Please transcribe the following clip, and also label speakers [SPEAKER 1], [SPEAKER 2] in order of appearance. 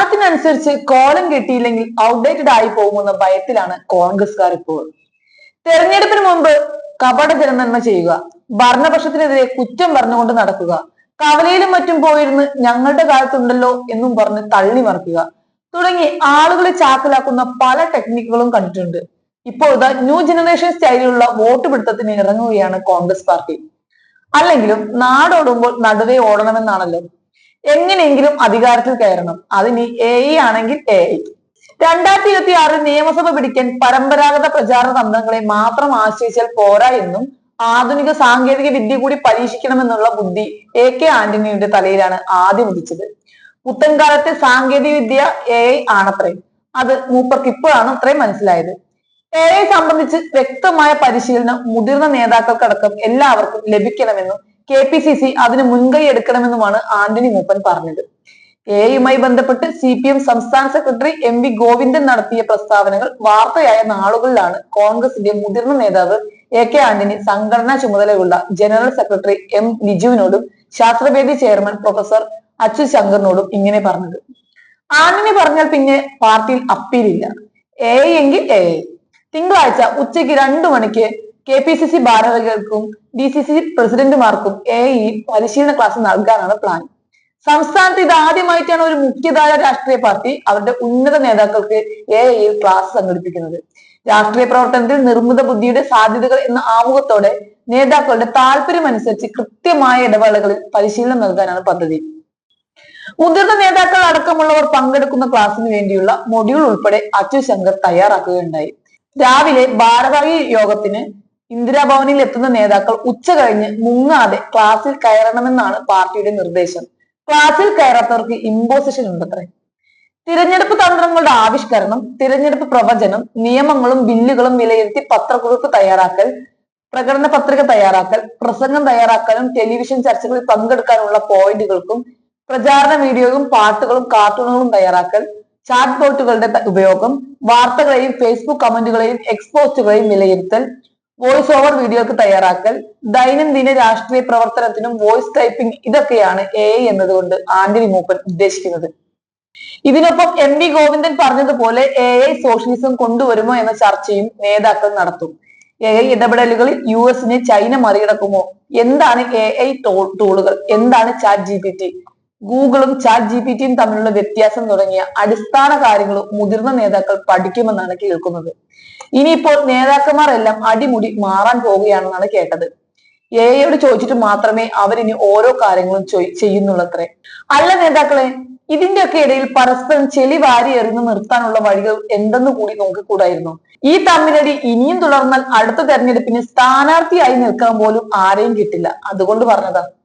[SPEAKER 1] കാലത്തിനനുസരിച്ച് കോലം കെട്ടിയില്ലെങ്കിൽ ഔട്ട്ഡേറ്റഡ് ആയി പോകുമെന്ന ഭയത്തിലാണ് കോൺഗ്രസ്സുകാർ ഇപ്പോൾ. തെരഞ്ഞെടുപ്പിന് മുമ്പ് കപട ജനനന്മ ചെയ്യുക, ഭരണപക്ഷത്തിനെതിരെ കുറ്റം പറഞ്ഞുകൊണ്ട് നടക്കുക, കവലയിലും മറ്റും പോയിരുന്ന് ഞങ്ങളുടെ കാലത്തുണ്ടല്ലോ എന്നും പറഞ്ഞ് തള്ളി മറിക്കുക തുടങ്ങി ആളുകളെ ചാക്കിലാക്കുന്ന പല ടെക്നിക്കുകളും കണ്ടിട്ടുണ്ട്. ഇപ്പോൾ ന്യൂ ജനറേഷൻ സ്റ്റൈലിലുള്ള വോട്ട് പിടുത്തത്തിന് ഇറങ്ങുകയാണ് കോൺഗ്രസ് പാർട്ടി. അല്ലെങ്കിലും നാടോടുമ്പോൾ നടുവേ ഓടണമെന്നാണല്ലോ. എങ്ങനെയെങ്കിലും അധികാരത്തിൽ കയറണം, അതിന് ആണെങ്കിൽ 2026 നിയമസഭ പിടിക്കാൻ പരമ്പരാഗത പ്രചാരണ തന്ത്രങ്ങളെ മാത്രം ആശ്രയിച്ചാൽ പോരാ എന്നും ആധുനിക സാങ്കേതിക വിദ്യ കൂടി പരീക്ഷിക്കണമെന്നുള്ള ബുദ്ധി കെ ആന്റണിയുടെ തലയിലാണ് ആദ്യം ഉദിച്ചത്. പുത്തൻകാലത്തെ സാങ്കേതിക വിദ്യ ആണത്രേ. അത് മൂപ്പർക്ക് ഇപ്പോഴാണ് അത്രയും മനസ്സിലായത്. സംബന്ധിച്ച് വ്യക്തമായ പരിശീലനം മുതിർന്ന നേതാക്കൾക്കടക്കം എല്ലാവർക്കും ലഭിക്കണമെന്നും KPCC അതിന് മുൻകൈ എടുക്കണമെന്നുമാണ് ആന്റണി മൂപ്പൻ പറഞ്ഞത്. യുമായി ബന്ധപ്പെട്ട് CPM സംസ്ഥാന സെക്രട്ടറി MV ഗോവിന്ദൻ നടത്തിയ പ്രസ്താവനകൾ വാർത്തയായ നാളുകളിലാണ് കോൺഗ്രസിന്റെ മുതിർന്ന നേതാവ് കെ ആന്റണി സംഘടനാ ചുമതലയുള്ള ജനറൽ സെക്രട്ടറി M ലിജുവിനോടും ശാസ്ത്രവേദി ചെയർമാൻ പ്രൊഫസർ അച്യുത് ശങ്കറിനോടും ഇങ്ങനെ പറഞ്ഞത്. ആന്റണി പറഞ്ഞാൽ പിന്നെ പാർട്ടിയിൽ അപ്പീലില്ല. എങ്കിൽ തിങ്കളാഴ്ച ഉച്ചയ്ക്ക് 2 മണിക്ക് KPCC ഭാരവാഹികൾക്കും DCC പ്രസിഡന്റുമാർക്കും പരിശീലന ക്ലാസ് നൽകാനാണ് പ്ലാൻ. സംസ്ഥാനത്ത് ഇത് ആദ്യമായിട്ടാണ് ഒരു മുഖ്യധാര രാഷ്ട്രീയ പാർട്ടി അവരുടെ ഉന്നത നേതാക്കൾക്ക് ക്ലാസ് സംഘടിപ്പിക്കുന്നത്. രാഷ്ട്രീയ പ്രവർത്തനത്തിൽ നിർമ്മിത ബുദ്ധിയുടെ സാധ്യതകൾ എന്ന ആമുഖത്തോടെ നേതാക്കളുടെ താല്പര്യമനുസരിച്ച് കൃത്യമായ ഇടവേളകളിൽ പരിശീലനം നൽകാനാണ് പദ്ധതി. മുതിർന്ന നേതാക്കൾ അടക്കമുള്ളവർ പങ്കെടുക്കുന്ന ക്ലാസ്സിന് വേണ്ടിയുള്ള മൊഡ്യൂൾ ഉൾപ്പെടെ അച്യുത് ശങ്കർ തയ്യാറാക്കുകയുണ്ടായി. രാവിലെ ഭാരവാഹി യോഗത്തിന് ഇന്ദിരാഭവനിൽ എത്തുന്ന നേതാക്കൾ ഉച്ച കഴിഞ്ഞ് മുങ്ങാതെ ക്ലാസ്സിൽ കയറണമെന്നാണ് പാർട്ടിയുടെ നിർദ്ദേശം. ക്ലാസ്സിൽ കയറാത്തവർക്ക് ഇമ്പോസിഷൻ ഉണ്ടത്രേ. തിരഞ്ഞെടുപ്പ് തന്ത്രങ്ങളുടെ ആവിഷ്കരണം, തിരഞ്ഞെടുപ്പ് പ്രവചനം, നിയമങ്ങളും ബില്ലുകളും വിലയിരുത്തി പത്രക്കുറിപ്പ് തയ്യാറാക്കൽ, പ്രകടന പത്രിക തയ്യാറാക്കൽ, പ്രസംഗം തയ്യാറാക്കാനും ടെലിവിഷൻ ചർച്ചകളിൽ പങ്കെടുക്കാനുള്ള പോയിന്റുകൾക്കും പ്രചാരണ വീഡിയോയും പാട്ടുകളും കാർട്ടൂണുകളും തയ്യാറാക്കൽ, ചാറ്റ് ബോട്ടുകളുടെ ഉപയോഗം, വാർത്തകളെയും ഫേസ്ബുക്ക് കമന്റുകളെയും എക്സ്പോസ്റ്റുകളെയും വിലയിരുത്തൽ, വോയിസ് ഓവർ വീഡിയോക്ക് തയ്യാറാക്കൽ, ദൈനംദിന രാഷ്ട്രീയ പ്രവർത്തനത്തിനും വോയിസ് ടൈപ്പിംഗ്, ഇതൊക്കെയാണ് എന്നതുകൊണ്ട് ആന്റണി മൂപ്പൻ ഉദ്ദേശിക്കുന്നത്. ഇതിനൊപ്പം MV ഗോവിന്ദൻ പറഞ്ഞതുപോലെ സോഷ്യലിസം കൊണ്ടുവരുമോ എന്ന ചർച്ചയും നേതാക്കൾ നടത്തും. ഇടപെടലുകളിൽ US-നെ ചൈന മറികടക്കുമോ, എന്താണ് ടൂളുകൾ, എന്താണ് ChatGPT, ഗൂഗിളും ChatGPTയും തമ്മിലുള്ള വ്യത്യാസം തുടങ്ങിയ അടിസ്ഥാന കാര്യങ്ങളും മുതിർന്ന നേതാക്കൾ പഠിക്കുമെന്നാണ് കേൾക്കുന്നത്. ഇനിയിപ്പോൾ നേതാക്കന്മാർ എല്ലാം അടിമുടി മാറാൻ പോവുകയാണെന്നാണ് കേട്ടത്. യോട് ചോദിച്ചിട്ട് മാത്രമേ അവരിനി ഓരോ കാര്യങ്ങളും ചെയ്യുന്നുള്ളത്രേ. അല്ല നേതാക്കളെ, ഇതിന്റെയൊക്കെ ഇടയിൽ പരസ്പരം ചെളി വാരി എറിഞ്ഞു നിർത്താനുള്ള വഴികൾ എന്തെന്ന് കൂടി നോക്കിക്കൂടായിരുന്നു? ഈ തമ്മിലടി ഇനിയും തുടർന്നാൽ അടുത്ത തെരഞ്ഞെടുപ്പിന് സ്ഥാനാർത്ഥിയായി നിൽക്കാൻ പോലും ആരെയും കിട്ടില്ല. അതുകൊണ്ട് പറഞ്ഞതാ.